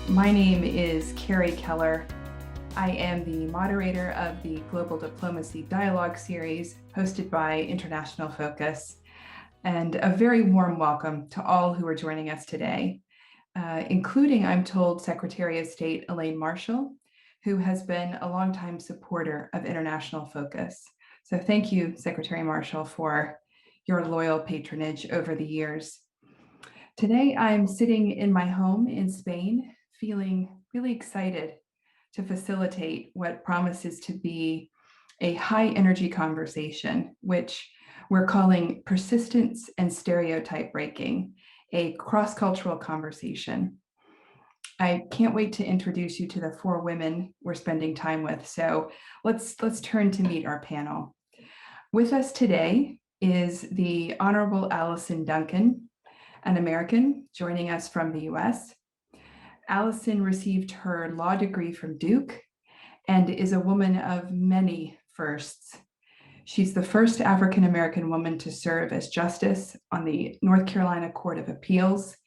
My name is Carrie Keller. I am the moderator of the Global Diplomacy Dialogue Series hosted by International Focus, and a very warm welcome to all who are joining us today, including, I'm told, Secretary of State Elaine Marshall, who has been a longtime supporter of International Focus. So thank you, Secretary Marshall, for your loyal patronage over the years. Today, I'm sitting in my home in Spain, feeling really excited to facilitate what promises to be a high energy conversation, which we're calling persistence and stereotype breaking, a cross-cultural conversation. I can't wait to introduce you to the four women we're spending time with. So let's turn to meet our panel. With us today is the Honorable Allison Duncan, an American joining us from the US. Allison received her law degree from Duke and is a woman of many firsts. She's the first African-American woman to serve as justice on the North Carolina Court of Appeals,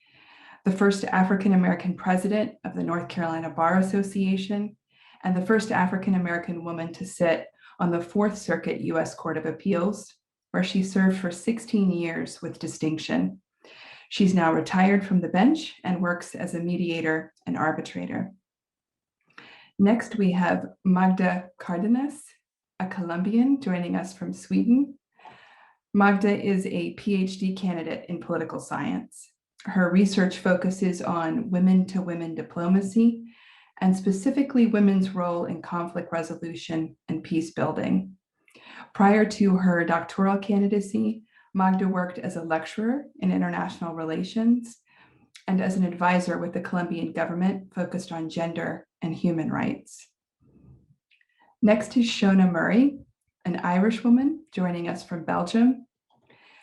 the first African-American president of the North Carolina Bar Association, and the first African-American woman to sit on the Fourth Circuit US Court of Appeals, where she served for 16 years with distinction. She's now retired from the bench and works as a mediator and arbitrator. Next, we have Magda Cardenas, a Colombian joining us from Sweden. Magda is a PhD candidate in political science. Her research focuses on women-to-women diplomacy and specifically women's role in conflict resolution and peace building. Prior to her doctoral candidacy, Magda worked as a lecturer in international relations and as an advisor with the Colombian government focused on gender and human rights. Next is Shona Murray, an Irish woman joining us from Belgium.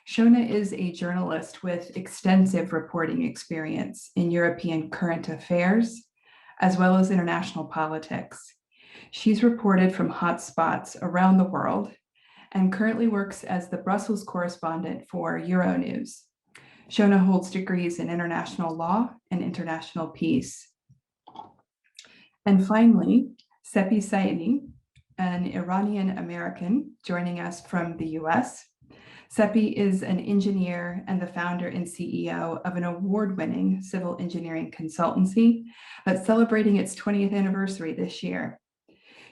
Shona is a journalist with extensive reporting experience in European current affairs, as well as international politics. She's reported from hotspots around the world and currently works as the Brussels correspondent for Euronews. Shona holds degrees in international law and international peace. And finally, Seppi Saini, an Iranian American joining us from the US. Seppi is an engineer and the founder and CEO of an award-winning civil engineering consultancy that's celebrating its 20th anniversary this year.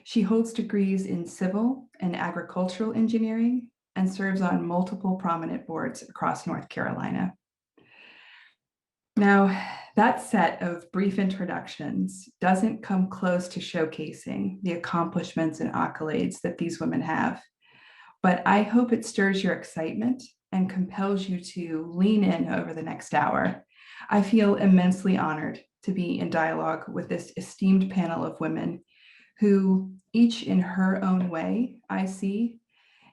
She holds degrees in civil and agricultural engineering and serves on multiple prominent boards across North Carolina. Now, that set of brief introductions doesn't come close to showcasing the accomplishments and accolades that these women have, but I hope it stirs your excitement and compels you to lean in over the next hour. I feel immensely honored to be in dialogue with this esteemed panel of women who, each in her own way, I see,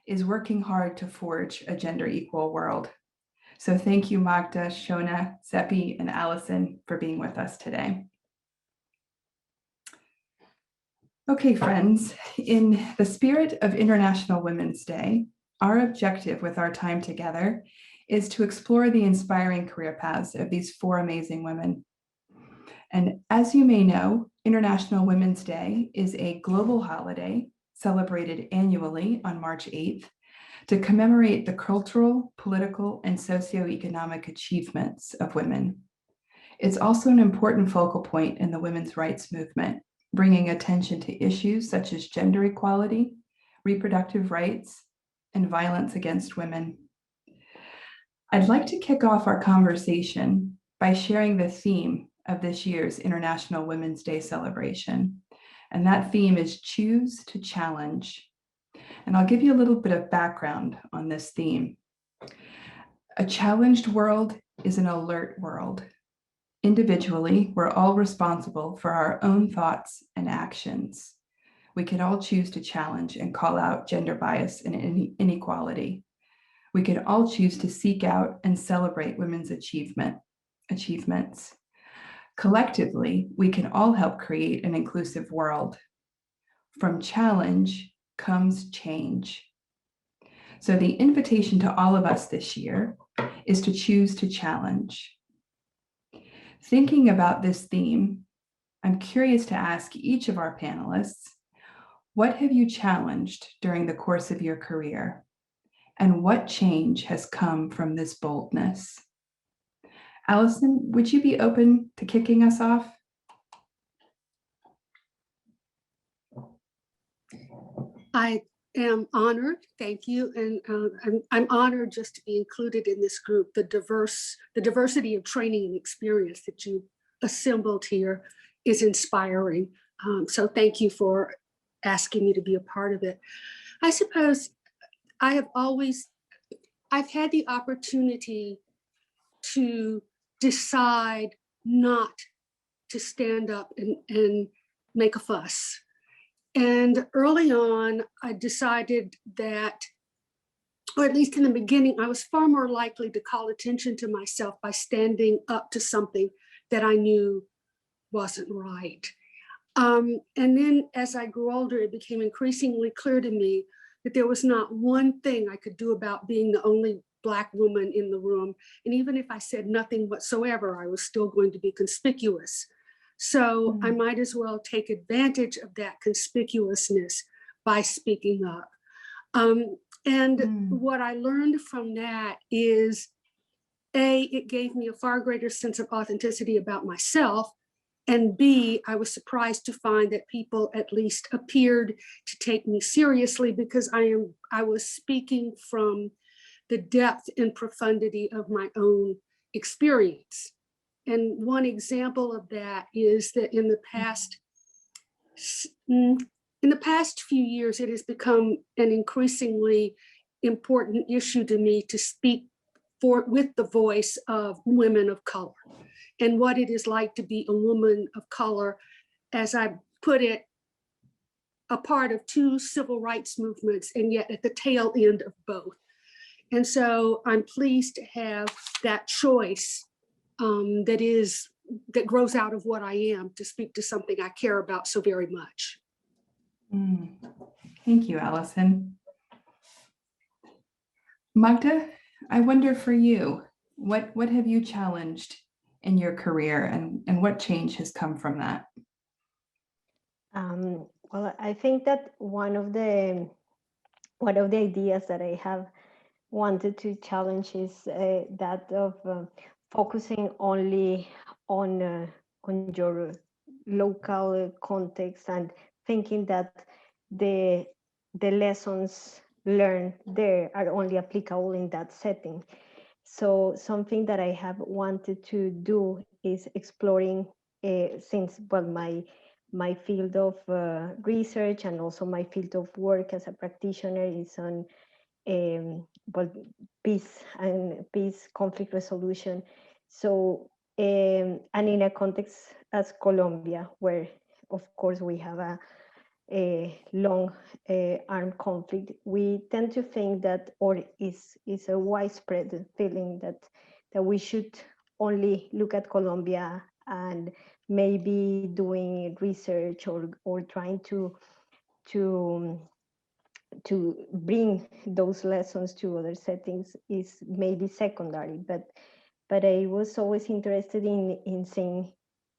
is working hard to forge a gender equal world. So thank you, Magda, Shona, Seppi, and Allison for being with us today. Okay, friends, in the spirit of International Women's Day, our objective with our time together is to explore the inspiring career paths of these four amazing women. And as you may know, International Women's Day is a global holiday celebrated annually on March 8th to commemorate the cultural, political, and socioeconomic achievements of women. It's also an important focal point in the women's rights movement, bringing attention to issues such as gender equality, reproductive rights, and violence against women. I'd like to kick off our conversation by sharing the theme of this year's International Women's Day celebration. And that theme is Choose to Challenge. And I'll give you a little bit of background on this theme. A challenged world is an alert world. Individually, we're all responsible for our own thoughts and actions. We can all choose to challenge and call out gender bias and inequality. We can all choose to seek out and celebrate women's achievements. Collectively, we can all help create an inclusive world. From challenge comes change. So the invitation to all of us this year is to choose to challenge. Thinking about this theme, I'm curious to ask each of our panelists, what have you challenged during the course of your career? And what change has come from this boldness? Allison, would you be open to kicking us off? I am honored, thank you, and I'm honored just to be included in this group. The diversity of training and experience that you assembled here is inspiring. So thank you for asking me to be a part of it. I suppose I've had the opportunity to decide not to stand up and make a fuss. And early on, I decided that, or at least in the beginning, I was far more likely to call attention to myself by standing up to something that I knew wasn't right. And then as I grew older, it became increasingly clear to me that there was not one thing I could do about being the only Black woman in the room. And even if I said nothing whatsoever, I was still going to be conspicuous. So I might as well take advantage of that conspicuousness by speaking up. What I learned from that is, A, it gave me a far greater sense of authenticity about myself. And B, I was surprised to find that people at least appeared to take me seriously because I was speaking from the depth and profundity of my own experience. And one example of that is that in the past few years, it has become an increasingly important issue to me to speak with the voice of women of color and what it is like to be a woman of color, as I put it, a part of two civil rights movements and yet at the tail end of both. And so I'm pleased to have that choice that grows out of what I am to speak to something I care about so very much. Thank you, Allison. Magda, I wonder for you, what have you challenged in your career and what change has come from that? Well, I think that one of the ideas that I have wanted to challenge is that of focusing only on your local context and thinking that the lessons learned there are only applicable in that setting. So something that I have wanted to do is exploring, since, well, my field of research and also my field of work as a practitioner is on peace conflict resolution. So and in a context as Colombia, where of course we have a long armed conflict, we tend to think that, or is a widespread feeling that we should only look at Colombia and maybe doing research or trying to bring those lessons to other settings is maybe secondary, but I was always interested in seeing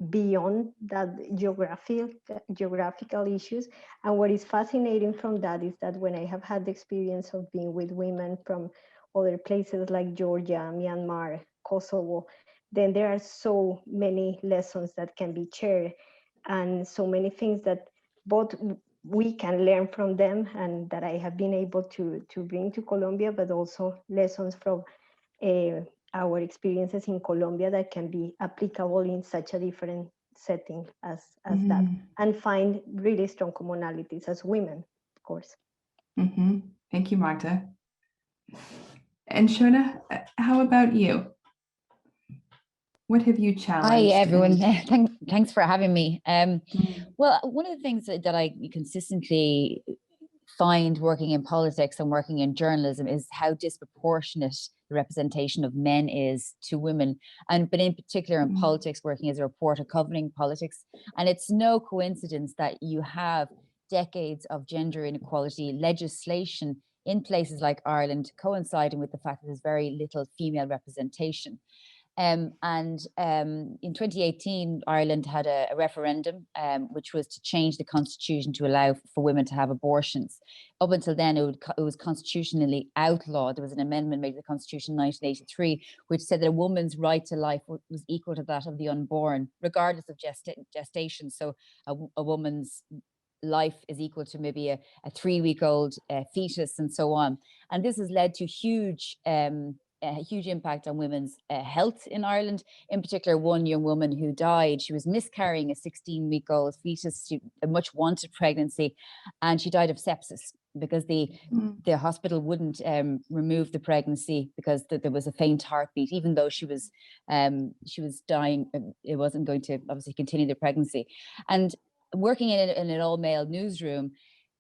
beyond that geographical issues. And what is fascinating from that is that when I have had the experience of being with women from other places like Georgia, Myanmar, Kosovo, then there are so many lessons that can be shared and so many things that both we can learn from them and that I have been able to bring to Colombia, but also lessons from our experiences in Colombia that can be applicable in such a different setting as that, and find really strong commonalities as women, of course. Thank you, Magda. And Shona, how about you? What have you challenged? Hi, everyone. Thanks for having me. Well, one of the things that I consistently find working in politics and working in journalism is how disproportionate the representation of men is to women, but in particular in politics, working as a reporter covering politics. And it's no coincidence that you have decades of gender inequality legislation in places like Ireland coinciding with the fact that there's very little female representation. In 2018, Ireland had a referendum, which was to change the constitution to allow for women to have abortions. Up until then, it was constitutionally outlawed. There was an amendment made to the Constitution in 1983, which said that a woman's right to life was equal to that of the unborn, regardless of gestation. So a woman's life is equal to maybe a 3-week-old fetus and so on. And this has led to a huge impact on women's health in Ireland. In particular, one young woman who died, she was miscarrying a 16-week-old fetus, a much wanted pregnancy, and she died of sepsis because the hospital wouldn't remove the pregnancy because there was a faint heartbeat, even though she was dying. It wasn't going to obviously continue the pregnancy. And working in an all-male newsroom,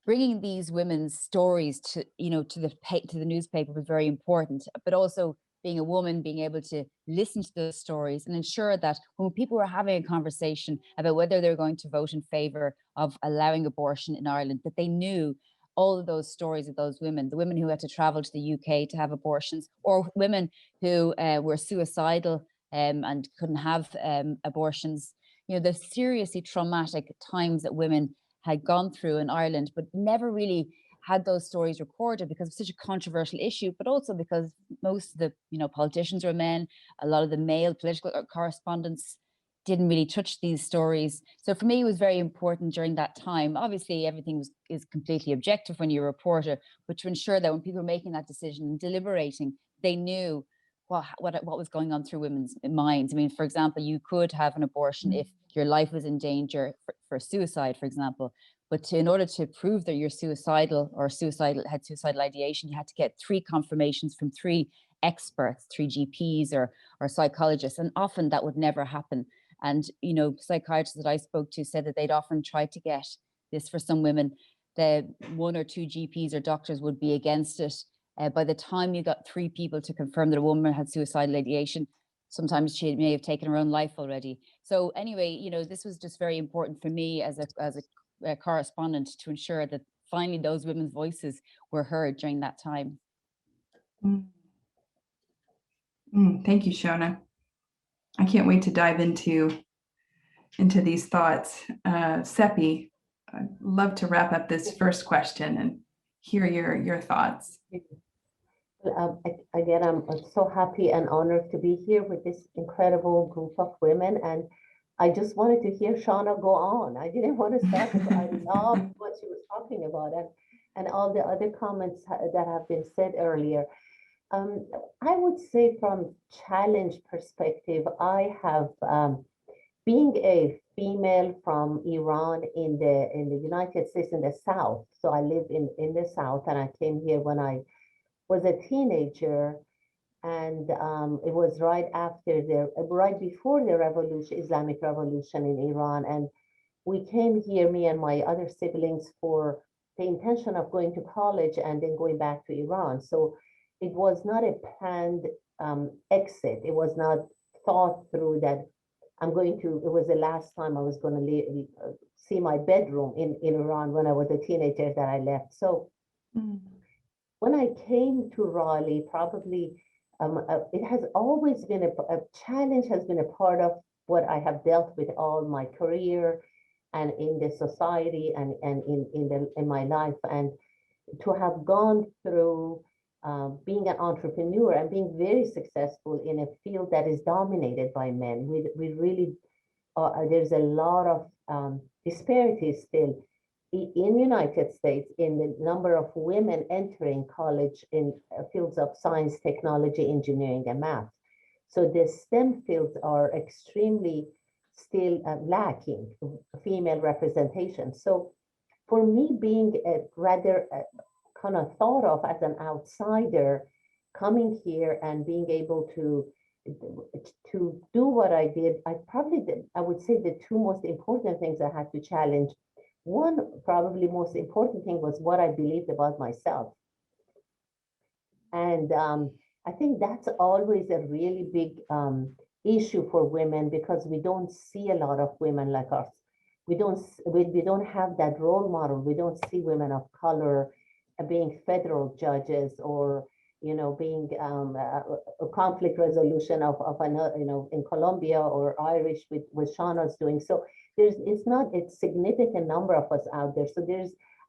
bringing these women's stories to the newspaper was very important, but also being a woman, being able to listen to those stories and ensure that when people were having a conversation about whether they're going to vote in favor of allowing abortion in Ireland, that they knew all of those stories of those women, the women who had to travel to the UK to have abortions, or women who were suicidal and couldn't have abortions. The seriously traumatic times that women had gone through in Ireland, but never really had those stories recorded because it's such a controversial issue, but also because most of the politicians were men. A lot of the male political correspondents didn't really touch these stories. So for me, it was very important during that time. Obviously, everything is completely objective when you're a reporter, but to ensure that when people were making that decision and deliberating, they knew what was going on through women's minds. I mean, for example, you could have an abortion if your life was in danger for suicide, for example. But in order to prove that you're suicidal or had suicidal ideation, you had to get 3 confirmations from 3 experts, 3 GPs or psychologists, and often that would never happen. And psychiatrists that I spoke to said that they'd often tried to get this for some women. The 1 or 2 GPs or doctors would be against it. By the time you got 3 people to confirm that a woman had suicidal ideation, sometimes she may have taken her own life already. So anyway, this was just very important for me as a correspondent to ensure that finally those women's voices were heard during that time. Thank you, Shona. I can't wait to dive into these thoughts. Seppi, I'd love to wrap up this first question and hear your thoughts. Again, I'm so happy and honored to be here with this incredible group of women. And I just wanted to hear Shauna go on. I didn't want to stop because I loved what she was talking about and all the other comments that have been said earlier. I would say from challenge perspective, I have, being a female from Iran in the United States in the South. So I live in the South, and I came here when I was a teenager, and it was right before the revolution, Islamic Revolution in Iran, and we came here, me and my other siblings, for the intention of going to college and then going back to Iran. So it was not a planned exit. It was not thought through that it was the last time I was going to see my bedroom in Iran when I was a teenager that I left. So when I came to Raleigh, probably it has always been a challenge, has been a part of what I have dealt with all my career and in the society and in my life. And to have gone through being an entrepreneur and being very successful in a field that is dominated by men, we really there's a lot of disparities still in United States in the number of women entering college in fields of science, technology, engineering, and math. So the STEM fields are extremely still lacking female representation. So for me, being rather kind of thought of as an outsider, coming here and being able to do what I did, I would say the 2 most important things I had to challenge. One probably most important thing was what I believed about myself. And I think that's always a really big issue for women, because we don't see a lot of women like us. We don't have that role model. We don't see women of color being federal judges or being a conflict resolution of another, in Colombia, or Irish with what Shauna's doing. So it's not a significant number of us out there. So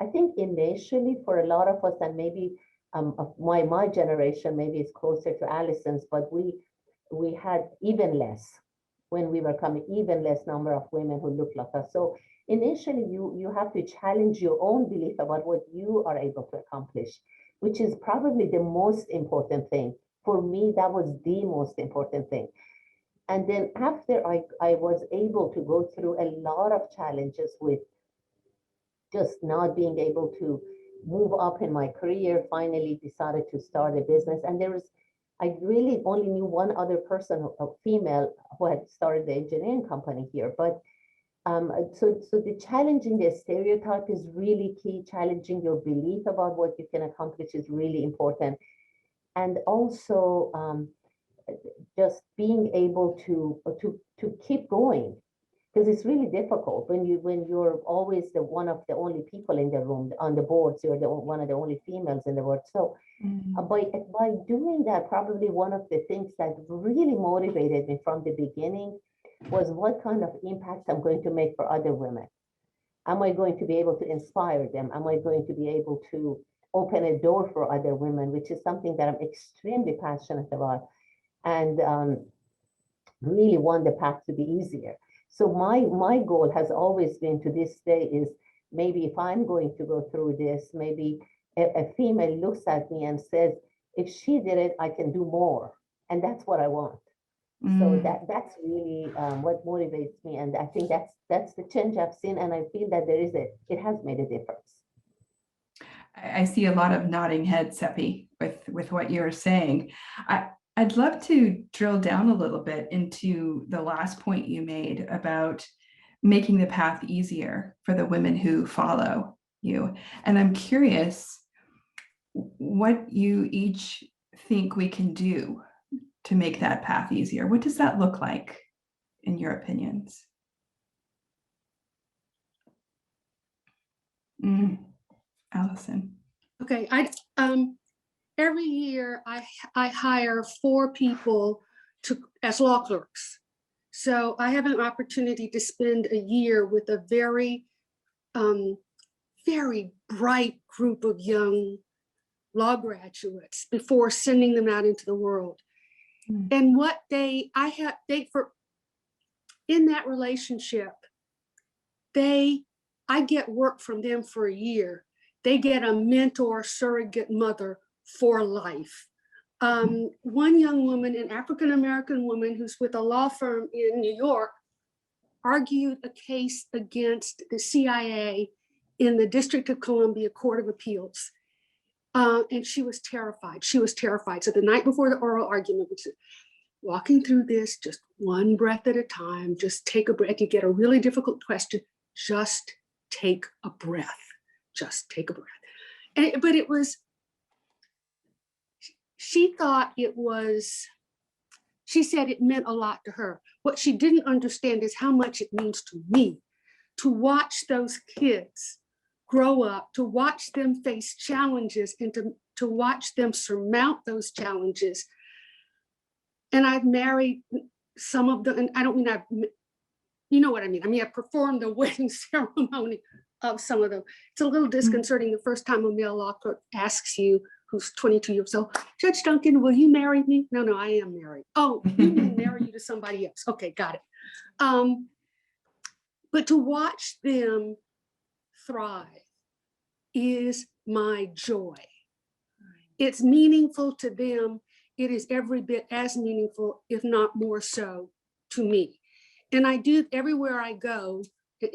I think initially for a lot of us, and maybe of my generation, maybe it's closer to Allison's, but we had even less when we were coming, even less number of women who look like us. So initially you have to challenge your own belief about what you are able to accomplish, which is probably the most important thing. For me, that was the most important thing. And then after I was able to go through a lot of challenges with just not being able to move up in my career, finally decided to start a business. And I really only knew one other person, a female, who had started the engineering company here. But so the challenging the stereotype is really key. Challenging your belief about what you can accomplish is really important. And also just being able to keep going, because it's really difficult when you're always one of the only people in the room on the boards. You're one of the only females in the board. So by doing that, probably one of the things that really motivated me from the beginning was what kind of impact I'm going to make for other women. Am I going to be able to inspire them? Am I going to be able to open a door for other women, which is something that I'm extremely passionate about, and really want the path to be easier. So my goal has always been, to this day, is maybe if I'm going to go through this, maybe a female looks at me and says, if she did it, I can do more. And that's what I want. So that's really what motivates me. And I think that's the change I've seen. And I feel that it has made a difference. I see a lot of nodding heads, Seppi, with what you're saying. I'd love to drill down a little bit into the last point you made about making the path easier for the women who follow you. And I'm curious what you each think we can do to make that path easier. What does that look like, in your opinions? Allison. Okay, every year I hire 4 people as law clerks. So I have an opportunity to spend a year with a very, very bright group of young law graduates before sending them out into the world. And what in that relationship, I get work from them for a year. They get a mentor, surrogate mother for life. One young woman, an African-American woman who's with a law firm in New York, argued a case against the CIA in the District of Columbia Court of Appeals. And she was terrified. She was terrified. So the night before the oral argument, we said, walking through this, just one breath at a time, just take a breath. You get a really difficult question, just take a breath. Just take a breath. But it was, she thought it was, she said it meant a lot to her. What she didn't understand is how much it means to me to watch those kids grow up, to watch them face challenges, and to watch them surmount those challenges. And I've married some of them, and I don't mean you know what I mean. I mean, I performed the wedding ceremony of some of them. It's a little disconcerting the first time a male law clerk asks you, who's 22 years old, Judge Duncan, will you marry me? No, I am married. Oh, you will marry you to somebody else. Okay, got it. But to watch them thrive is my joy. It's meaningful to them. It is every bit as meaningful, if not more so, to me. And I do everywhere I go.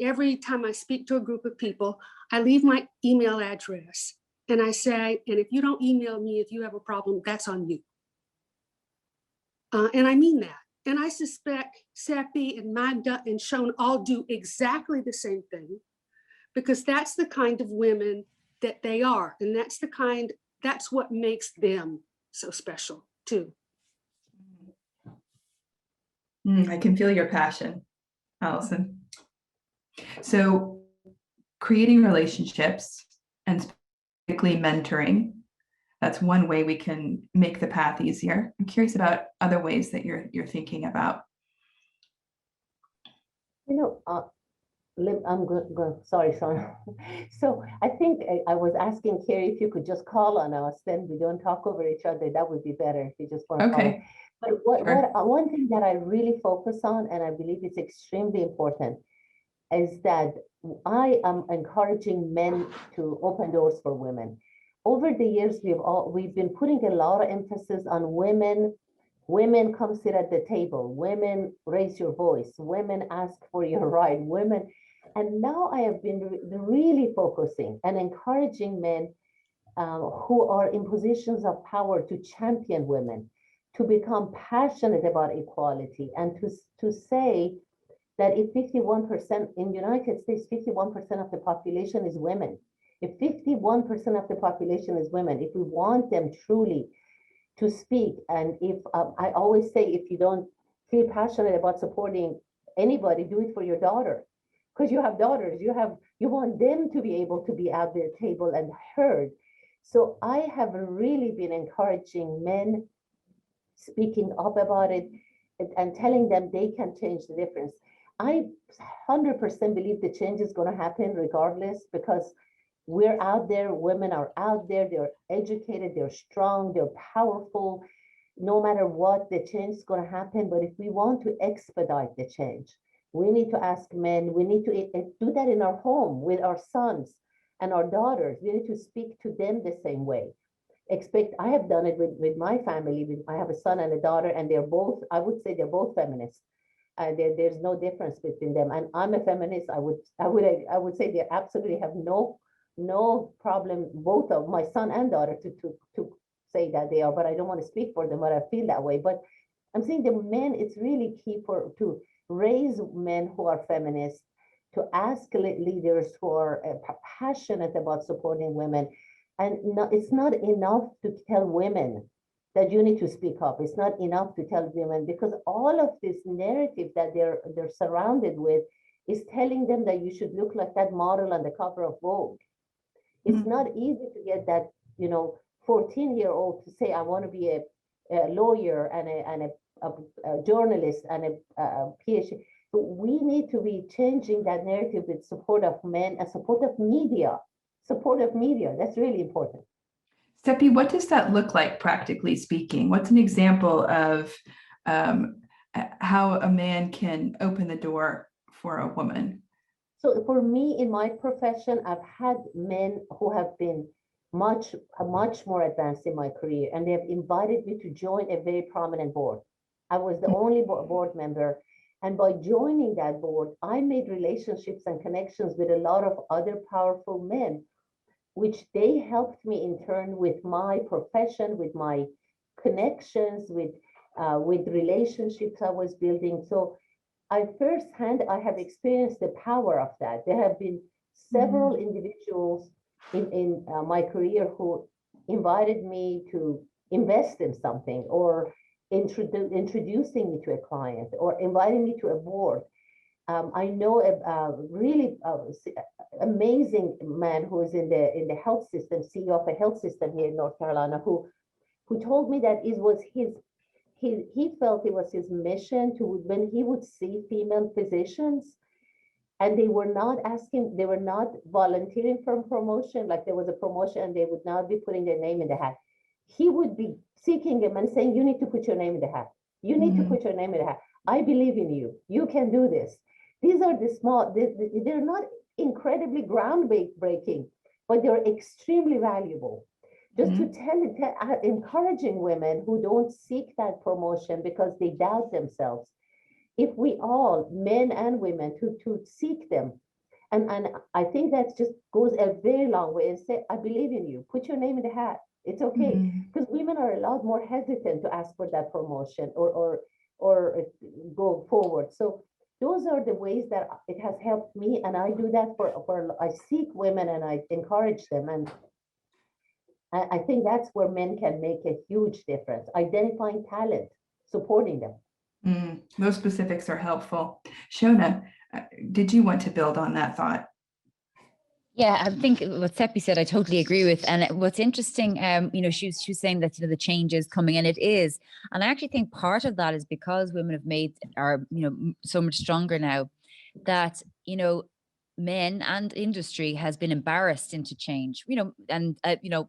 Every time I speak to a group of people, I leave my email address and I say, and if you don't email me, if you have a problem, that's on you. And I mean that. And I suspect Seppi and Magda and Shona all do exactly the same thing, because that's the kind of women that they are. And that's what makes them so special too. I can feel your passion, Allison. So creating relationships and specifically mentoring that's one way we can make the path easier. I'm curious about other ways that you're thinking about. You know, I'm good. Sorry, Sean. So I think I was asking Carrie if you could just call on us, then we don't talk over each other. That would be better if you just want to call. Okay. But one thing that I really focus on, and I believe it's extremely important, is that I am encouraging men to open doors for women. Over the years, we've been putting a lot of emphasis on women. Women come sit at the table. Women raise your voice. Women ask for your right. Women, and now I have been really focusing and encouraging men who are in positions of power to champion women, to become passionate about equality, and to say that if 51% in the United States, 51% of the population is women. If 51% of the population is women, if we want them truly to speak, and if I always say, if you don't feel passionate about supporting anybody, do it for your daughter, because you have daughters. You want them to be able to be at their table and heard. So I have really been encouraging men, speaking up about it, and telling them they can change the difference. I 100% believe the change is going to happen regardless, because we're out there, women are out there, they're educated, they're strong, they're powerful. No matter what, the change is going to happen. But if we want to expedite the change, we need to ask men, we need to do that in our home with our sons and our daughters. We need to speak to them the same way. I have done it with my family. I have a son and a daughter, and they're both, I would say they're both feminists. There's no difference between them. And I'm a feminist. I would say they absolutely have no problem, both of my son and daughter, to say that they are, but I don't want to speak for them, but I feel that way. But I'm saying the men, it's really key to raise men who are feminists, to ask leaders who are passionate about supporting women. And it's not enough to tell women that you need to speak up. It's not enough to tell women, because all of this narrative that they're surrounded with is telling them that you should look like that model on the cover of Vogue. It's not easy to get that 14-year-old to say, I want to be a lawyer and a journalist and a PhD. So we need to be changing that narrative with support of men and support of media. That's really important. Seppi, what does that look like, practically speaking? What's an example of how a man can open the door for a woman? So for me, in my profession, I've had men who have been much more advanced in my career, and they have invited me to join a very prominent board. I was the only board member. And by joining that board, I made relationships and connections with a lot of other powerful men, which they helped me in turn with my profession, with my connections, with relationships I was building. So I have experienced the power of that. There have been several individuals in my career who invited me to invest in something, or introducing me to a client, or inviting me to a board. I know a really amazing man who is in the health system, CEO of a health system here in North Carolina, who told me that it was he felt it was his mission to, when he would see female physicians and they were not volunteering for a promotion, like there was a promotion and they would not be putting their name in the hat. He would be seeking them and saying, you need to put your name in the hat. You need to put your name in the hat. I believe in you. You can do this. These are the small, they're not incredibly groundbreaking, but they're extremely valuable. Just to encouraging women who don't seek that promotion because they doubt themselves. If we all, men and women, to seek them. And I think that just goes a very long way, and say, I believe in you. Put your name in the hat. It's okay. Because women are a lot more hesitant to ask for that promotion or go forward. So those are the ways that it has helped me. And I do that I seek women and I encourage them. And I think that's where men can make a huge difference. Identifying talent, supporting them. Those specifics are helpful. Shona, did you want to build on that thought? Yeah, I think what Seppi said, I totally agree with. And what's interesting, she was saying that the change is coming, and it is. And I actually think part of that is because women are so much stronger now, that men and industry has been embarrassed into change. And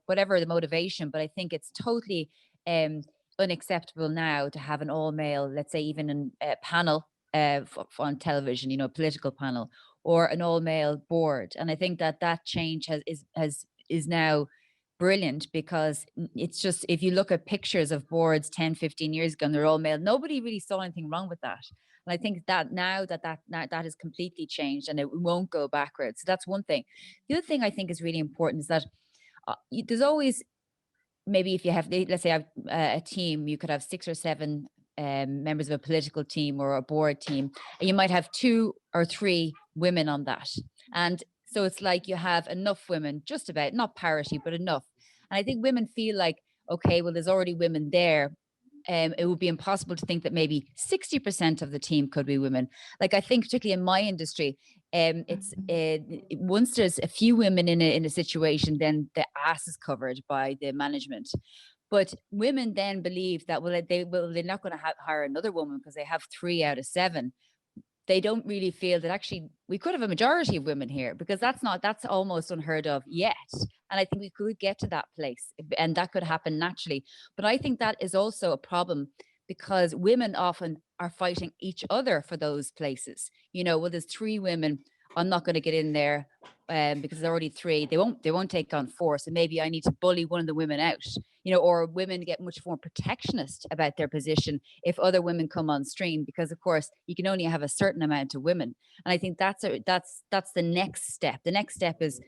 whatever the motivation, but I think it's totally unacceptable now to have an all male, let's say even in a panel on television, a political panel, or an all male board. And I think that change is now brilliant, because it's just, if you look at pictures of boards 10, 15 years ago and they're all male, nobody really saw anything wrong with that. And I think that now that has completely changed, and it won't go backwards. So that's one thing. The other thing I think is really important is that there's always, maybe if you have, let's say, a team, you could have 6 or 7 members of a political team or a board team, and you might have 2 or 3 women on that. And so it's like you have enough women, just about, not parity, but enough. And I think women feel like, okay, well, there's already women there. It would be impossible to think that maybe 60% of the team could be women. Like, I think particularly in my industry, it's once there's a few women in a situation, then the ass is covered by the management. But women then believe that, they're not going to hire another woman because they have 3 out of 7. They don't really feel that actually we could have a majority of women here, because that's almost unheard of yet. And I think we could get to that place, and that could happen naturally. But I think that is also a problem, because women often are fighting each other for those places. Well, there's 3 women, I'm not going to get in there because there's already 3. They won't take on 4. So maybe I need to bully one of the women out, or women get much more protectionist about their position if other women come on stream, because of course you can only have a certain amount of women. And I think that's the next step. The next step is,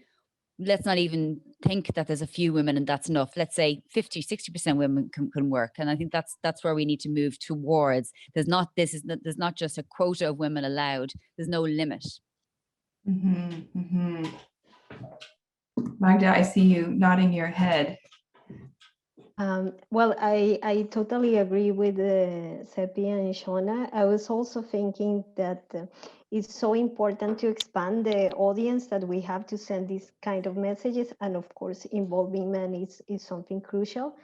let's not even think that there's a few women and that's enough. Let's say 50-60% women can work. And I think that's where we need to move towards. There's not just a quota of women allowed. There's no limit. Mm-hmm, mm-hmm. Magda, I see you nodding your head. Well, I totally agree with Seppi and Shona. I was also thinking that it's so important to expand the audience that we have to send these kind of messages. And of course, involving men is something crucial.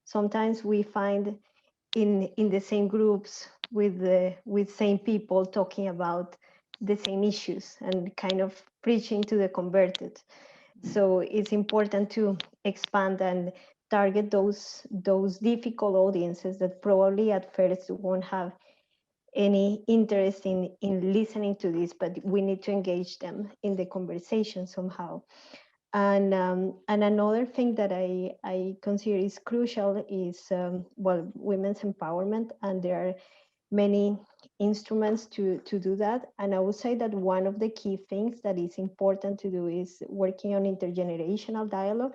Sometimes we find in the same groups with same people talking about the same issues and kind of preaching to the converted. So it's important to expand and target those difficult audiences that probably at first won't have any interest in listening to this, but we need to engage them in the conversation somehow. And another thing that I consider is crucial is women's empowerment, and there are many instruments to do that. And I would say that one of the key things that is important to do is working on intergenerational dialogue.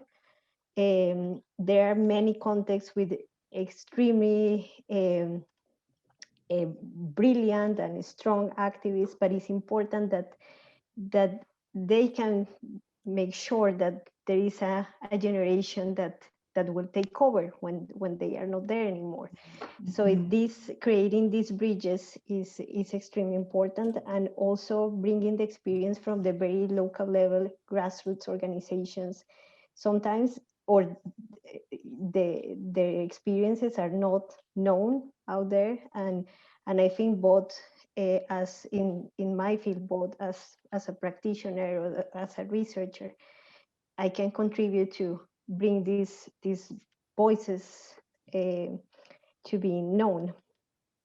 There are many contexts with extremely brilliant and strong activists, but it's important that they can make sure that there is a generation that will take over when they are not there anymore. Mm-hmm. So creating these bridges is extremely important, and also bringing the experience from the very local level, grassroots organizations. Sometimes or the experiences are not known out there, and I think both as in my field, both as a practitioner or as a researcher, I can contribute to bring these voices to be known.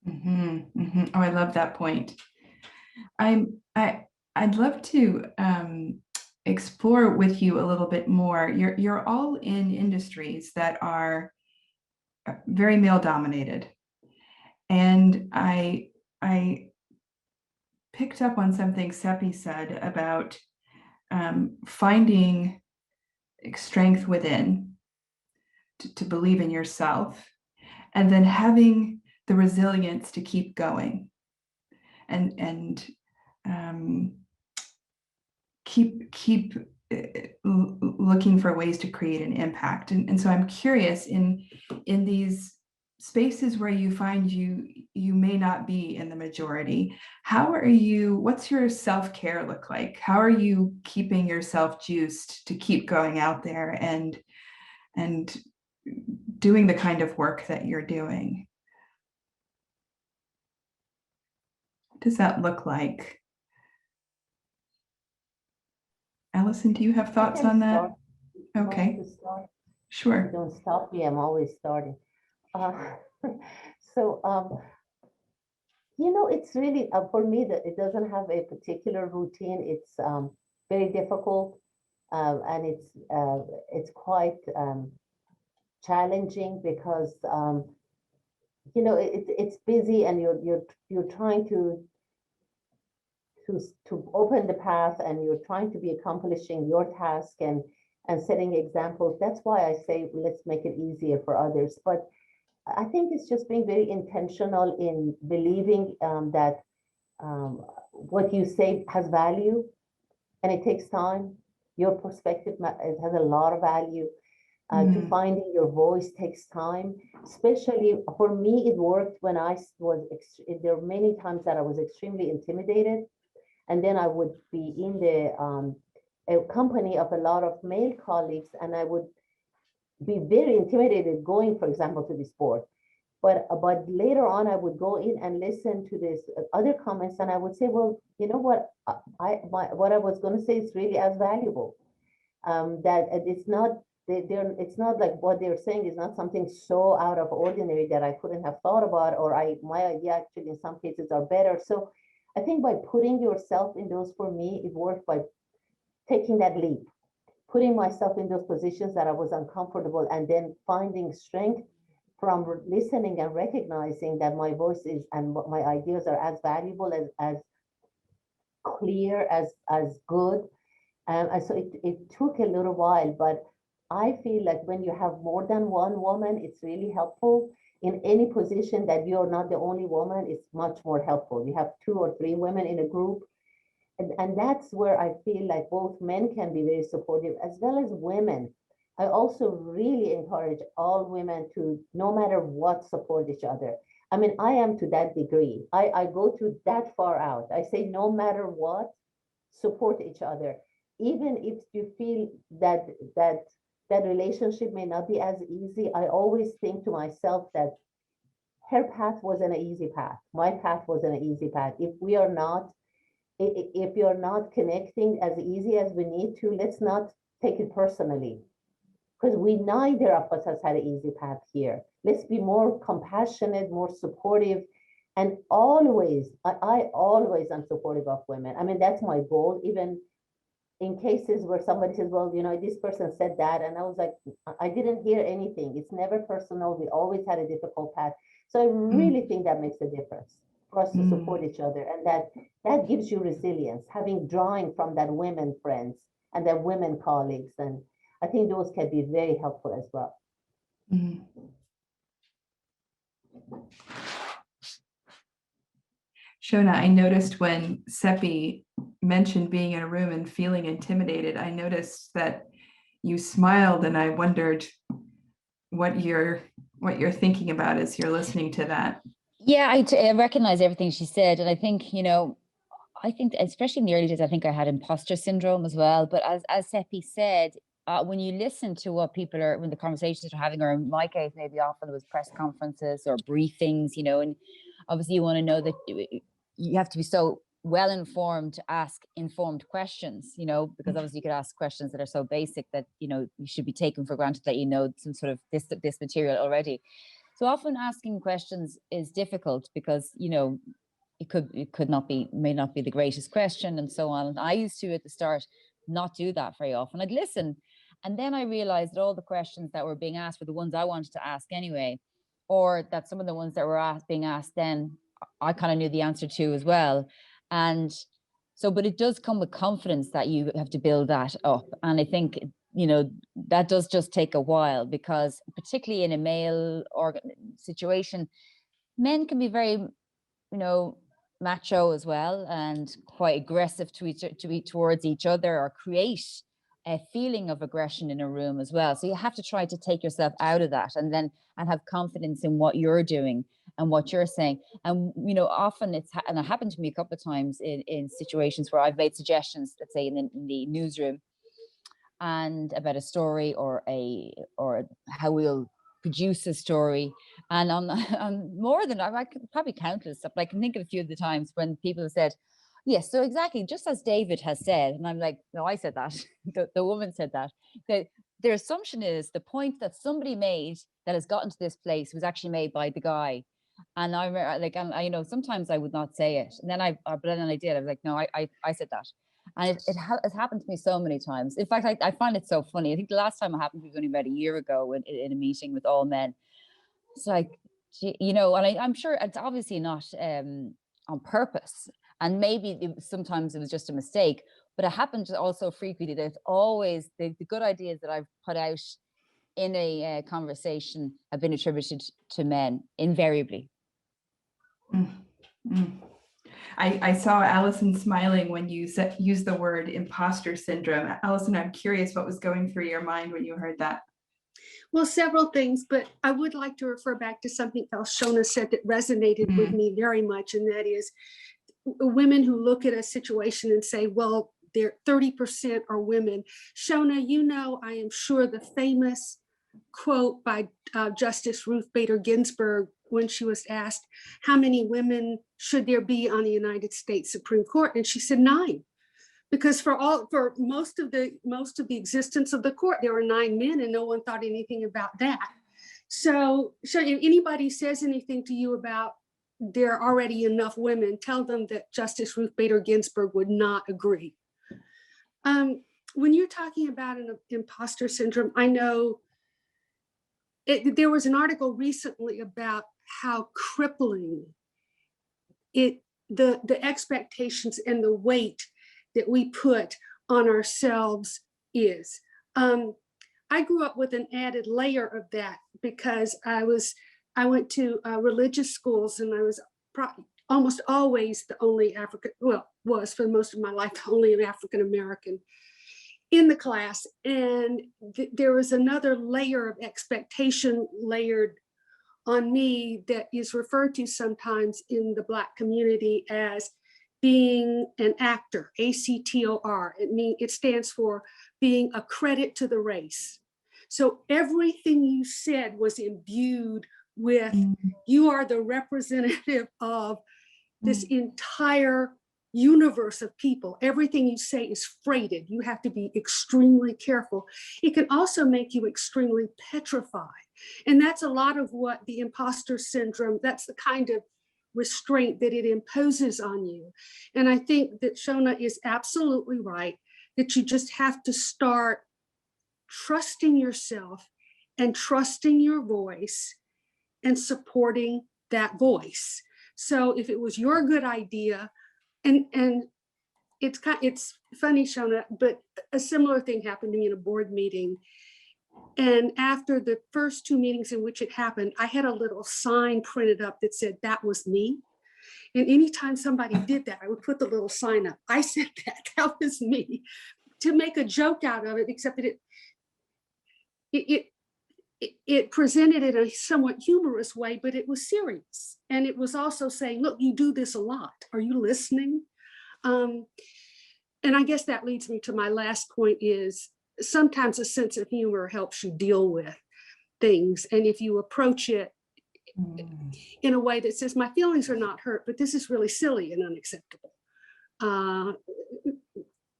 Mm-hmm, mm-hmm. Oh, I love that point. I'd love to explore with you a little bit more. You're all in industries that are very male dominated, and I picked up on something Seppi said about finding strength within to believe in yourself, and then having the resilience to keep going and keep looking for ways to create an impact. And so I'm curious, in these spaces where you find you may not be in the majority, how are you, what's your self-care look like? How are you keeping yourself juiced to keep going out there and doing the kind of work that you're doing? What does that look like? Allison, do you have I thoughts can on that? start. If you want me Okay, to start? sure. Don't stop me, I'm always starting. Uh, so, it's really, for me, that it doesn't have a particular routine. It's very difficult, and it's quite challenging because it's busy, and you're trying to open the path, and you're trying to be accomplishing your task and setting examples. That's why I say let's make it easier for others. But I think it's just being very intentional in believing that what you say has value, and it takes time. Your perspective it has a lot of value. To finding your voice takes time. Especially for me, it worked when I was. There were many times that I was extremely intimidated, and then I would be in the a company of a lot of male colleagues, and I would be very intimidated going, for example, to the sport. But later on, I would go in and listen to this other comments, and I would say, well, you know what, what I was going to say is really as valuable. That it's not it's not like what they're saying is not something so out of ordinary that I couldn't have thought about, or my idea actually in some cases are better. So I think by putting yourself in those, for me, it worked by taking that leap, putting myself in those positions that I was uncomfortable, and then finding strength from listening and recognizing that my voice is and my ideas are as valuable, as clear, as good. And so it took a little while, but I feel like when you have more than one woman, it's really helpful. In any position that you're not the only woman, it's much more helpful. You have 2 or 3 women in a group, and that's where I feel like both men can be very supportive as well as women. I also really encourage all women to, no matter what, support each other. I mean, I am to that degree. I go to that far out. I say, no matter what, support each other. Even if you feel that relationship may not be as easy, I always think to myself that her path wasn't an easy path. My path wasn't an easy path. If you're not connecting as easy as we need to, let's not take it personally, because we neither of us has had an easy path here. Let's be more compassionate, more supportive, and always, I always am supportive of women. I mean, that's my goal, even in cases where somebody says, well, this person said that, and I was like, I didn't hear anything. It's never personal. We always had a difficult path. So I really think that makes a difference for us to support each other, and that gives you resilience, drawing from that women friends and their women colleagues. And I think those can be very helpful as well. Shona, I noticed when Seppi mentioned being in a room and feeling intimidated, I noticed that you smiled, and I wondered what you're thinking about as you're listening to that. Yeah, I recognize everything she said, and I think I think especially in the early days, I think I had imposter syndrome as well. But as Seppi said, when you listen to what people are, when the conversations are having, or in my case, maybe often it was press conferences or briefings, and obviously you want to know that you have to be so well informed to ask informed questions, because obviously you could ask questions that are so basic that you should be taken for granted that some sort of this material already. So often asking questions is difficult because it may not be the greatest question, and so on. And I used to, at the start, not do that very often. I'd listen, and then I realized that all the questions that were being asked were the ones I wanted to ask anyway, or that some of the ones that were being asked then I kind of knew the answer to as well. And so, but it does come with confidence that you have to build that up, and I think that does just take a while, because particularly in a male situation, men can be very macho as well, and quite aggressive towards each other, or create a feeling of aggression in a room as well. So you have to try to take yourself out of that and have confidence in what you're doing and what you're saying. And, you know, often and it happened to me a couple of times in situations where I've made suggestions, let's say in the newsroom, and about a story or how we'll produce a story. And on more than I could probably countless stuff, but I can think of a few of the times when people have said, yes, so exactly, just as David has said. And I'm like, no, I said that. The woman said that. Their assumption is the point that somebody made that has gotten to this place was actually made by the guy. And I remember, like, and you know, sometimes I would not say it. And then but then I did. I was like, no, I said that. And it's happened to me so many times. In fact, I find it so funny. I think the last time it happened was only about a year ago in a meeting with all men. It's like, you know, and I'm sure it's obviously not on purpose. And maybe sometimes it was just a mistake, but it happens also frequently that it's always the good ideas that I've put out in a conversation have been attributed to men, invariably. I saw Allison smiling when you used the word imposter syndrome. Allison, I'm curious what was going through your mind when you heard that. Well, several things, but I would like to refer back to something else Shona said that resonated with me very much, and that is women who look at a situation and say, well, they're 30% are women. Shona, you know, I am sure the famous quote by Justice Ruth Bader Ginsburg when she was asked, how many women should there be on the United States Supreme Court? And she said 9. Because for most of the existence of the court, there were 9 men and no one thought anything about that. So if anybody says anything to you about there are already enough women, tell them that Justice Ruth Bader Ginsburg would not agree. When you're talking about an imposter syndrome, I know there was an article recently about how crippling the expectations and the weight that we put on ourselves is. I grew up with an added layer of that because I went to religious schools, and I was almost always the only was for most of my life, the only African American in the class. And there was another layer of expectation layered on me that is referred to sometimes in the Black community as being an actor, ACTOR. It stands for being a credit to the race. So everything you said was imbued with, you are the representative of this entire universe of people. Everything you say is freighted. You have to be extremely careful. It can also make you extremely petrified. And that's a lot of what the imposter syndrome, that's the kind of restraint that it imposes on you. And I think that Shona is absolutely right, that you just have to start trusting yourself and trusting your voice and supporting that voice. So if it was your good idea, and it's funny, Shona, but a similar thing happened to me in a board meeting. And after the first 2 meetings in which it happened, I had a little sign printed up that said, that was me. And anytime somebody did that, I would put the little sign up. I said that was me, to make a joke out of it, except that it presented it in a somewhat humorous way, but it was serious. And it was also saying, look, you do this a lot. Are you listening? And I guess that leads me to my last point is, sometimes a sense of humor helps you deal with things. And if you approach it in a way that says, my feelings are not hurt, but this is really silly and unacceptable,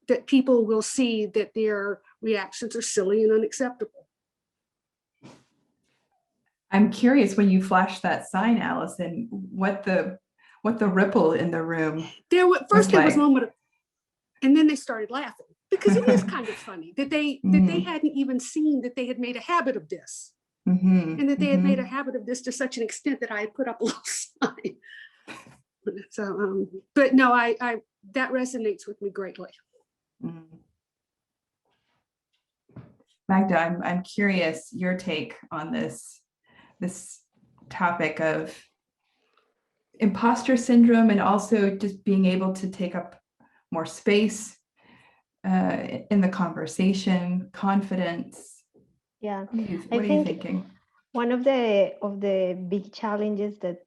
that people will see that their reactions are silly and unacceptable. I'm curious, when you flashed that sign, Allison, what the ripple in the room. There was a moment of, and then they started laughing. Because it is kind of funny that they hadn't even seen that they had made a habit of this, and that they had made a habit of this to such an extent that I had put up a little sign. So, but no, I that resonates with me greatly. Magda, I'm curious your take on this topic of imposter syndrome, and also just being able to take up more space in the conversation, confidence? Yeah, What are you thinking? one of the big challenges that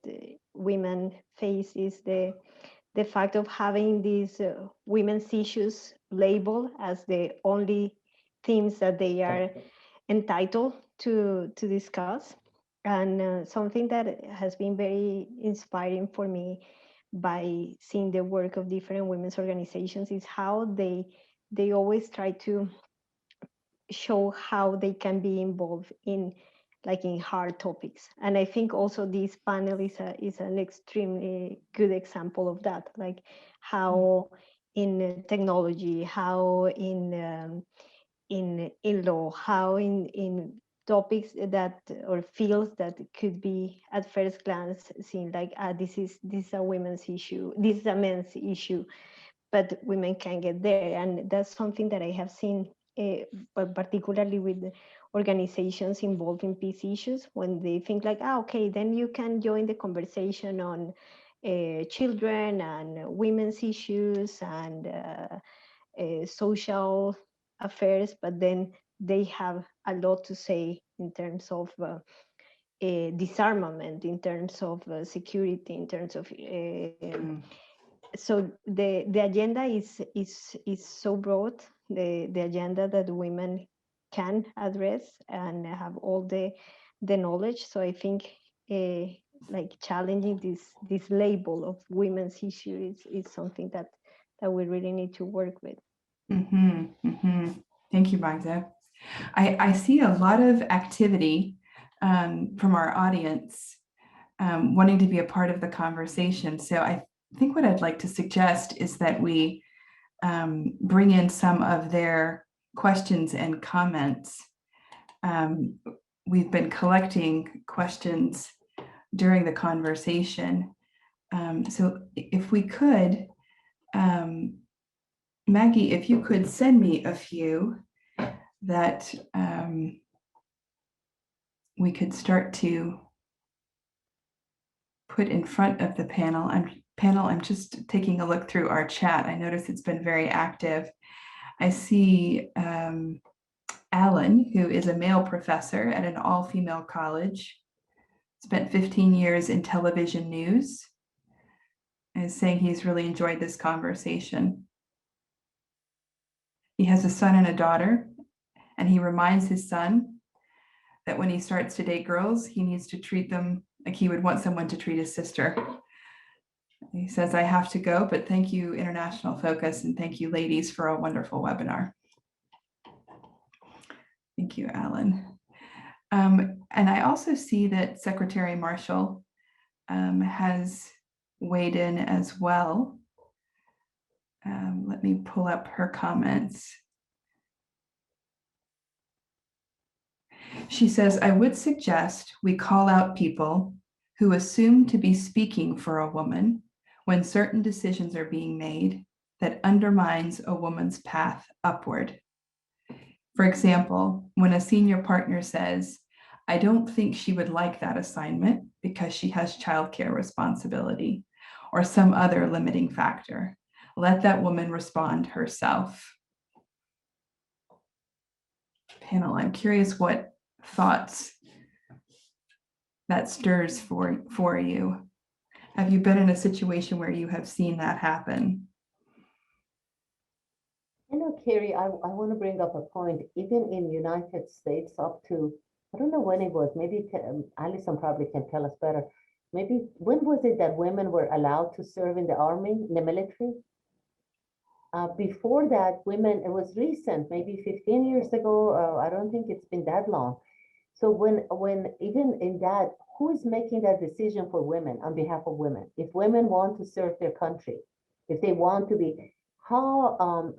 women face is the fact of having these women's issues labeled as the only themes that they are entitled to discuss. And something that has been very inspiring for me by seeing the work of different women's organizations is how they always try to show how they can be involved in hard topics. And I think also this panel is an extremely good example of that, like how in technology, how in law, how in topics that or fields that could be at first glance seen like this is a women's issue, this is a men's issue, but women can get there. And that's something that I have seen, but particularly with organizations involved in peace issues, when they think like, okay, then you can join the conversation on children and women's issues and social affairs, but then they have a lot to say in terms of disarmament, in terms of security, in terms of so the agenda is so broad, the agenda that women can address and have all the knowledge. So I think like challenging this label of women's issue is something that we really need to work with. Thank you, Magda. I see a lot of activity from our audience wanting to be a part of the conversation. So I think what I'd like to suggest is that we bring in some of their questions and comments. We've been collecting questions during the conversation. So if we could, Maggie, if you could send me a few that we could start to put in front of the panel. I'm just taking a look through our chat. I notice it's been very active. I see Alan, who is a male professor at an all-female college, spent 15 years in television news, and is saying he's really enjoyed this conversation. He has a son and a daughter, and he reminds his son that when he starts to date girls, he needs to treat them like he would want someone to treat his sister. He says, I have to go, but thank you, International Focus, and thank you, ladies, for a wonderful webinar. Thank you, Alan. And I also see that Secretary Marshall has weighed in as well. Let me pull up her comments. She says, I would suggest we call out people who assume to be speaking for a woman when certain decisions are being made that undermines a woman's path upward. For example, when a senior partner says, I don't think she would like that assignment because she has childcare responsibility or some other limiting factor, let that woman respond herself. Panel, I'm curious what thoughts that stirs for you. Have you been in a situation where you have seen that happen? You know, Carrie, I want to bring up a point. Even in United States, up to, I don't know when it was, maybe Alison probably can tell us better. Maybe when was it that women were allowed to serve in the army, in the military? Before that, women, it was recent, maybe 15 years ago. I don't think it's been that long. So when even in that, who is making that decision for women on behalf of women? If women want to serve their country, if they want to be, how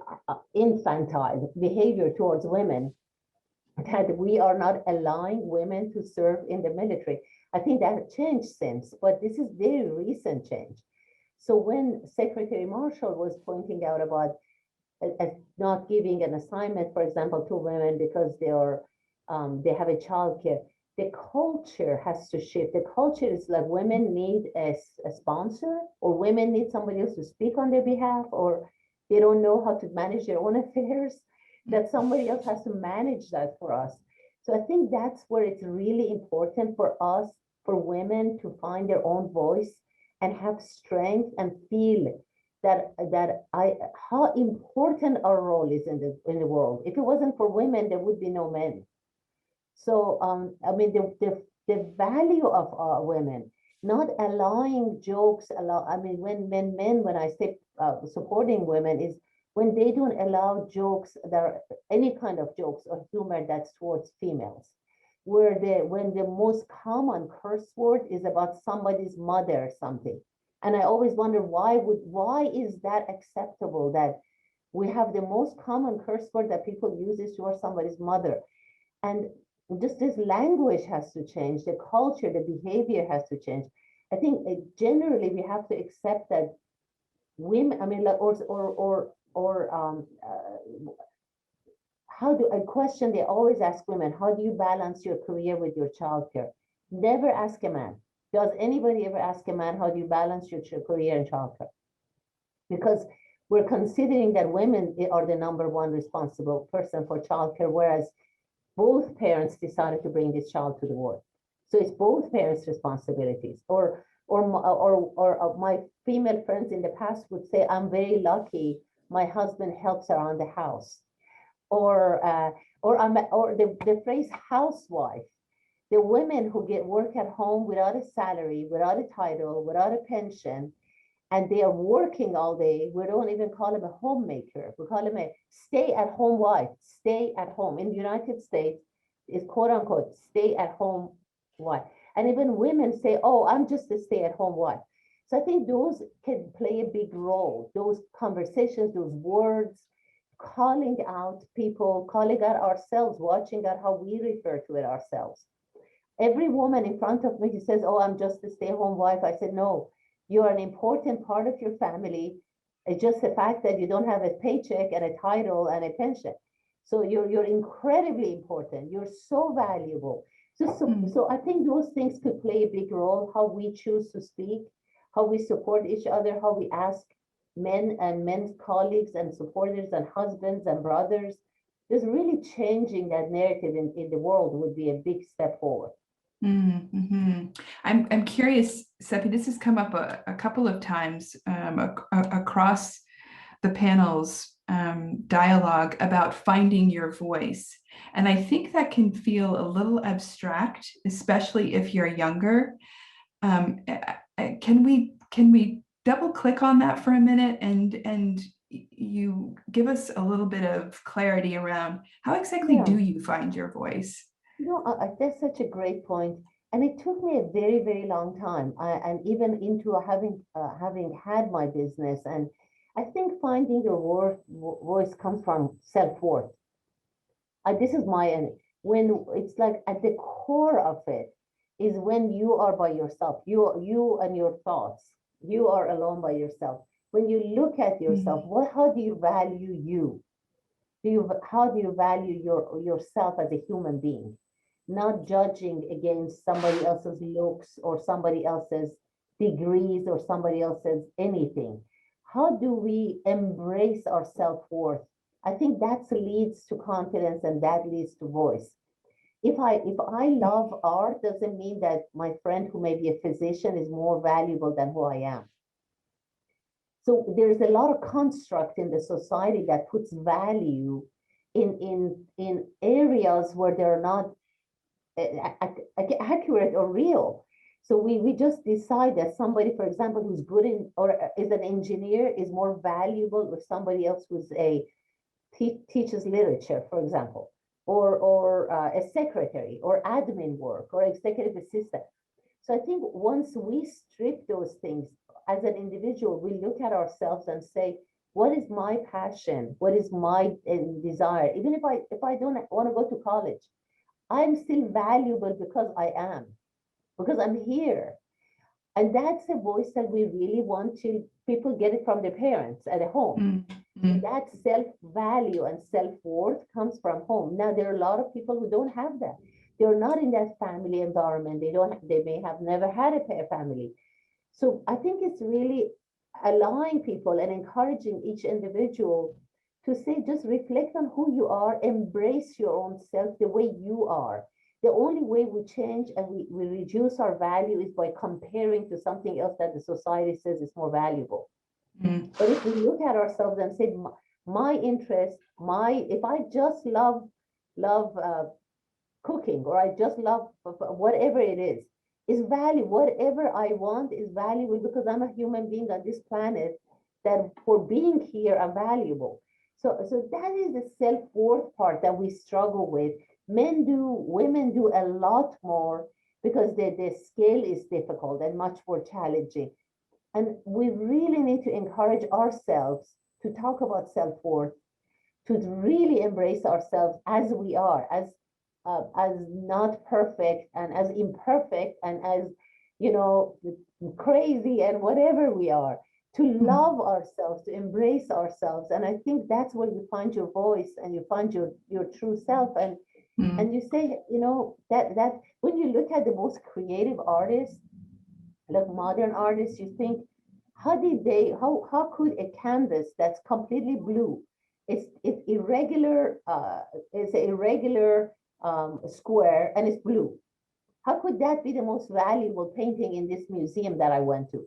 infantile behavior towards women that we are not allowing women to serve in the military. I think that changed since, but this is very recent change. So when Secretary Marshall was pointing out about not giving an assignment, for example, to women because they have a childcare, the culture has to shift. The culture is like women need a sponsor, or women need somebody else to speak on their behalf, or They don't know how to manage their own affairs, that somebody else has to manage that for us. So I think that's where it's really important for us, for women, to find their own voice and have strength and feel how important our role is in the world. If it wasn't for women, there would be no men. So I mean, the value of our women, not allowing jokes, I mean, when I say supporting women, is when they don't allow jokes, any kind of jokes or humor that's towards females, when the most common curse word is about somebody's mother or something. And I always wonder why is that acceptable, that we have the most common curse word that people use is towards somebody's mother. And just this language has to change, the culture, the behavior has to change. I think generally we have to accept that women, I mean, like, how do, a question they always ask women, how do you balance your career with your childcare? Never ask a man. Does anybody ever ask a man, how do you balance your career and childcare? Because we're considering that women are the number one responsible person for childcare, whereas both parents decided to bring this child to the world. So it's both parents' responsibilities. Or my female friends in the past would say, I'm very lucky my husband helps around the house. Or the phrase housewife. The women who work at home without a salary, without a title, without a pension, and they are working all day. We don't even call them a homemaker. We call them a stay-at-home wife. Stay at home. In the United States, is quote unquote stay-at-home wife. And even women say, oh, I'm just a stay-at-home wife. So I think those can play a big role. Those conversations, those words, calling out people, calling out ourselves, watching out how we refer to it ourselves. Every woman in front of me who says, oh, I'm just a stay-at-home wife, I said, no, you're an important part of your family. It's just the fact that you don't have a paycheck and a title and a pension. So you're incredibly important. You're so valuable. So I think those things could play a big role, how we choose to speak, how we support each other, how we ask men and men's colleagues and supporters and husbands and brothers. Just really changing that narrative in the world would be a big step forward. Mm-hmm. I'm curious, Seppi, this has come up a couple of times across the panel's dialogue about finding your voice. And I think that can feel a little abstract, especially if you're younger. Can we double click on that for a minute and you give us a little bit of clarity around how exactly do you find your voice? That's such a great point. And it took me a very, very long time. And even into having had my business. And I think finding your voice comes from self-worth. This is when it's like at the core of it is when you are by yourself, you and your thoughts, you are alone by yourself. When you look at yourself, how do you value you? How do you value yourself as a human being? Not judging against somebody else's looks or somebody else's degrees or somebody else's anything. How do we embrace our self-worth? I think that leads to confidence and that leads to voice. If I love art, doesn't mean that my friend who may be a physician is more valuable than who I am. So there's a lot of construct in the society that puts value in areas where they're not accurate or real. So we just decide that somebody, for example, who's good in or is an engineer is more valuable with somebody else who's teaches literature, for example, or a secretary or admin work or executive assistant. So I think once we strip those things as an individual, we look at ourselves and say, what is my passion? What is my desire? Even if I don't want to go to college, I'm still valuable because I am, because I'm here. And that's a voice that we really want people get it from their parents at home. Mm-hmm. That self-value and self-worth comes from home. Now, there are a lot of people who don't have that. They're not in that family environment. They may have never had a family. So I think it's really allowing people and encouraging each individual to say, just reflect on who you are, embrace your own self the way you are. The only way we change and we reduce our value is by comparing to something else that the society says is more valuable. But if we look at ourselves and say, my interest, if I just love cooking, or I just love whatever it is value. Whatever I want is valuable because I'm a human being on this planet, that for being here, I'm valuable. So that is the self-worth part that we struggle with. Men do, women do a lot more because the scale is difficult and much more challenging. And we really need to encourage ourselves to talk about self-worth, to really embrace ourselves as we are, as not perfect and as imperfect and as, you know, crazy and whatever we are, to love ourselves, to embrace ourselves. And I think that's where you find your voice and you find your true self. And you say, you know, that when you look at the most creative artists, like modern artists, you think, how could a canvas that's completely blue, it's irregular, it's an irregular square and it's blue. How could that be the most valuable painting in this museum that I went to?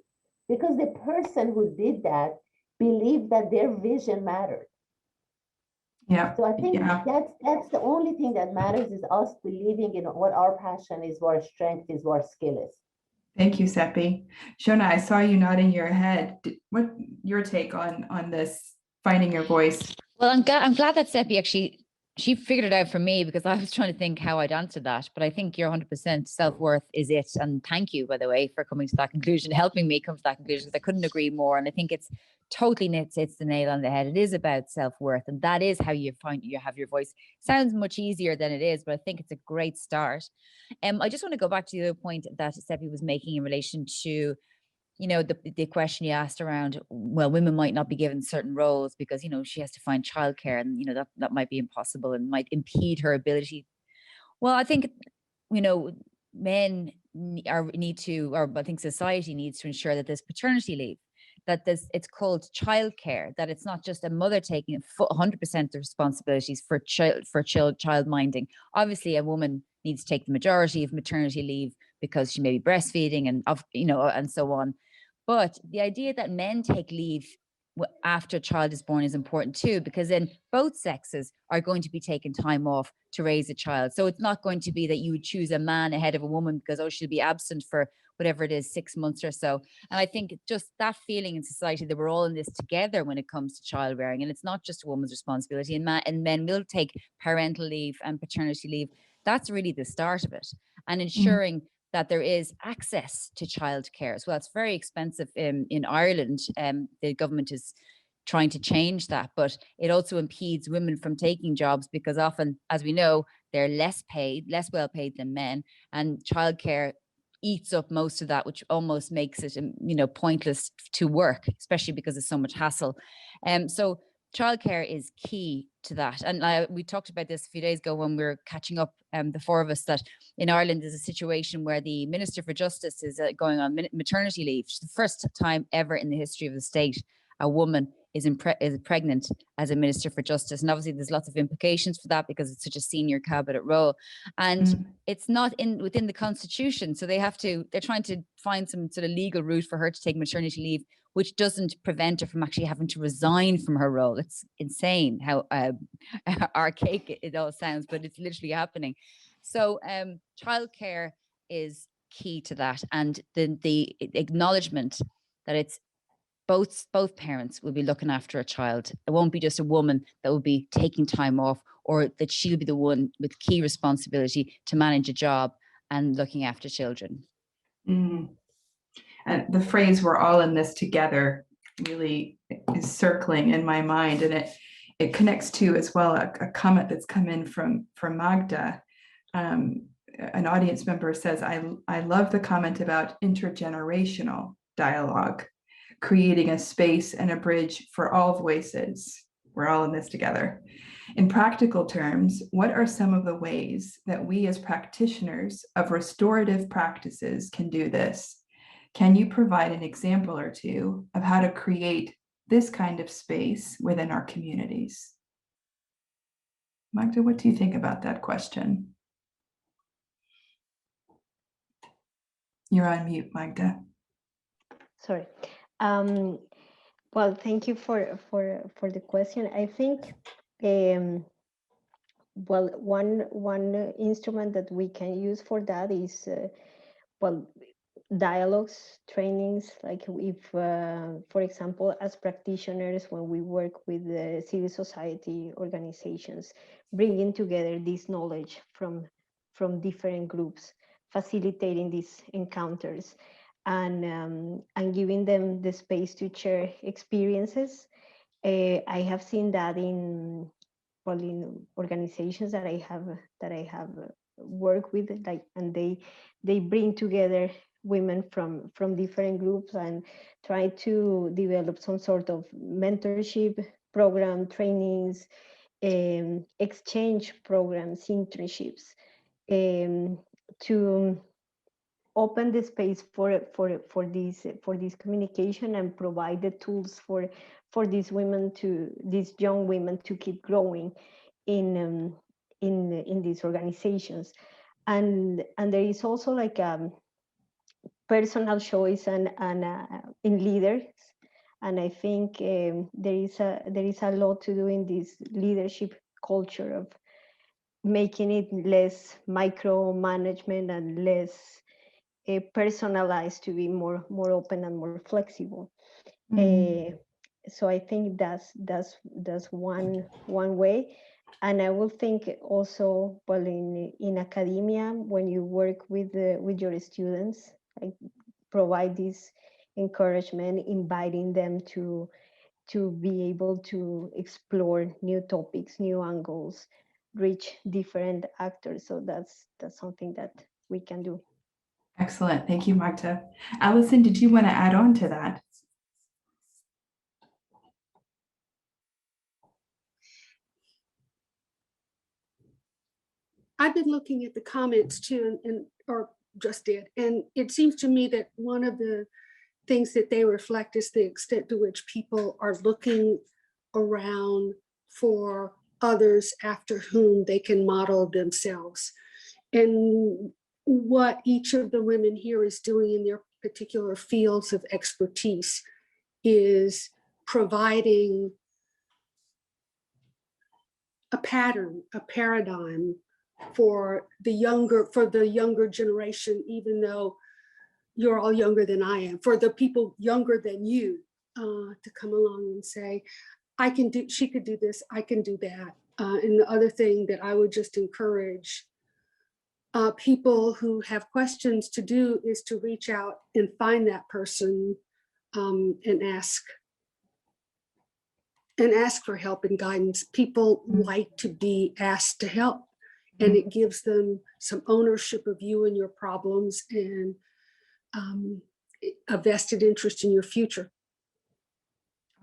Because the person who did that believed that their vision mattered. Yeah. So I think that's the only thing that matters, is us believing in what our passion is, what our strength is, what our skill is. Thank you, Seppi. Shona, I saw you nodding your head. What your take on this, finding your voice? Well, I'm glad that Seppi actually, she figured it out for me, because I was trying to think how I'd answer that. But I think you're 100% self-worth is it. And thank you, by the way, for coming to that conclusion, helping me come to that conclusion, because I couldn't agree more. And I think it's totally hits the nail on the head. It is about self-worth. And that is how you have your voice. Sounds much easier than it is, but I think it's a great start. I just want to go back to the other point that Seppi was making in relation to, you know, the question you asked around, well, women might not be given certain roles because, you know, she has to find childcare, and, you know, that might be impossible and might impede her ability. Well, I think, you know, men I think society needs to ensure that there's paternity leave, that it's called childcare, that it's not just a mother taking 100% the responsibilities for child minding. Obviously, a woman needs to take the majority of maternity leave because she may be breastfeeding and so on. But the idea that men take leave after a child is born is important too, because then both sexes are going to be taking time off to raise a child. So it's not going to be that you would choose a man ahead of a woman because, she'll be absent for whatever it is, 6 months or so. And I think just that feeling in society that we're all in this together when it comes to childbearing, and it's not just a woman's responsibility, and men will take parental leave and paternity leave. That's really the start of it. And ensuring that there is access to childcare as well. It's very expensive in Ireland. The government is trying to change that, but it also impedes women from taking jobs because often, as we know, they're less well paid than men, and childcare eats up most of that, which almost makes it, you know, pointless to work, especially because there's so much hassle. So childcare is key to that. And we talked about this a few days ago when we were catching up, the four of us, that in Ireland there's a situation where the Minister for Justice is going on maternity leave. It's the first time ever in the history of the state a woman is pregnant as a Minister for Justice. And obviously there's lots of implications for that because it's such a senior cabinet role. And it's not within the Constitution. So they're trying to find some sort of legal route for her to take maternity leave, which doesn't prevent her from actually having to resign from her role. It's insane how archaic it all sounds, but it's literally happening. So childcare is key to that. And the acknowledgement that it's both parents will be looking after a child. It won't be just a woman that will be taking time off, or that she'll be the one with key responsibility to manage a job and looking after children. And the phrase "we're all in this together" really is circling in my mind, and it connects to as well a comment that's come in from Magda. An audience member says, I love the comment about intergenerational dialogue, creating a space and a bridge for all voices. We're all in this together. In practical terms, what are some of the ways that we as practitioners of restorative practices can do this? Can you provide an example or two of how to create this kind of space within our communities? Magda, what do you think about that question? You're on mute, Magda. Sorry. Well, thank you for the question. I think well, one instrument that we can use for that is well, dialogues, trainings, like if, for example, as practitioners, when we work with the civil society organizations, bringing together this knowledge from different groups, facilitating these encounters, and giving them the space to share experiences. I have seen that in organizations that I have worked with, like, and they bring together women from different groups and try to develop some sort of mentorship program, trainings, exchange programs, internships, to open the space for this communication and provide the tools for these young women to keep growing in these organizations. And there is also like personal choice and in leaders, and I think there is a lot to do in this leadership culture of making it less micromanagement and less personalized, to be more open and more flexible. So I think that's one way. And I will think also, well, in academia, when you work with your students, like, provide this encouragement, inviting them to be able to explore new topics, new angles, reach different actors. So that's something that we can do. Excellent. Thank you, Magda. Allison, did you want to add on to that? I've been looking at the comments too, or just did, and it seems to me that one of the things that they reflect is the extent to which people are looking around for others after whom they can model themselves. And what each of the women here is doing in their particular fields of expertise is providing a pattern, a paradigm for the younger generation, even though you're all younger than I am, for the people younger than you, to come along and say, she could do this, I can do that. And the other thing that I would just encourage people who have questions to do is to reach out and find that person, and ask for help and guidance. People like to be asked to help, and it gives them some ownership of you and your problems, and a vested interest in your future.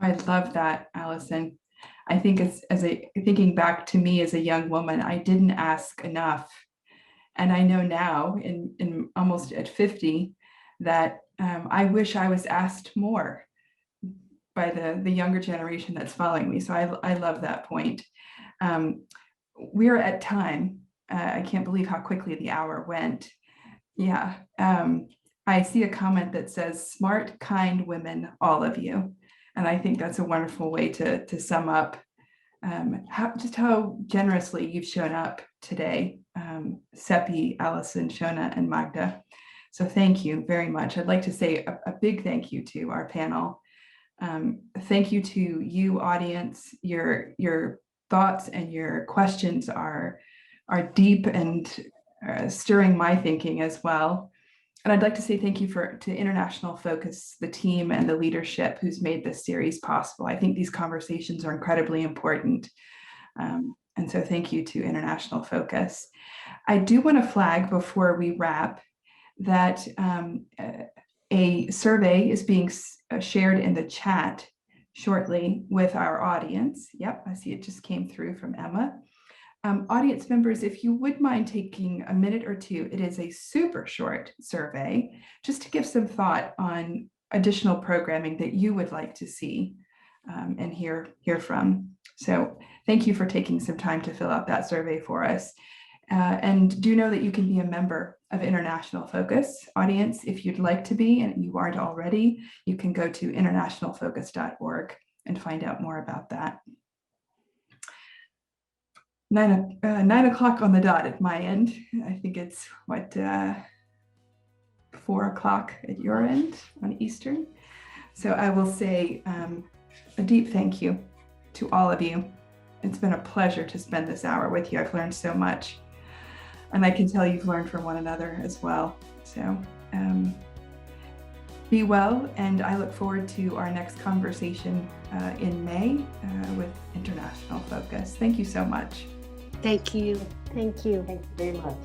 I love that, Allison. I think thinking back to me as a young woman, I didn't ask enough. And I know now, in almost at 50, that I wish I was asked more by the younger generation that's following me. So I love that point. We're at time. I can't believe how quickly the hour went. Yeah. I see a comment that says, smart, kind women, all of you. And I think that's a wonderful way to sum up how generously you've shown up today, Seppi, Allison, Shona, and Magda. So thank you very much. I'd like to say a big thank you to our panel. Thank you to you, audience. Your thoughts and your questions are deep and stirring my thinking as well. And I'd like to say thank you to International Focus, the team and the leadership who's made this series possible. I think these conversations are incredibly important. And so thank you to International Focus. I do want to flag before we wrap that a survey is being shared in the chat shortly with our audience. Yep, I see it just came through from Emma. Audience members, if you would mind taking a minute or two, it is a super short survey, just to give some thought on additional programming that you would like to see and hear from. So thank you for taking some time to fill out that survey for us. And do know that you can be a member of International Focus. Audience, if you'd like to be and you aren't already, you can go to internationalfocus.org and find out more about that. 9 o'clock on the dot at my end. I think it's what, 4 o'clock at your end on Eastern. So I will say a deep thank you to all of you. It's been a pleasure to spend this hour with you. I've learned so much. And I can tell you've learned from one another as well. So be well, and I look forward to our next conversation in May with International Focus. Thank you so much. Thank you. Thank you. Thank you very much.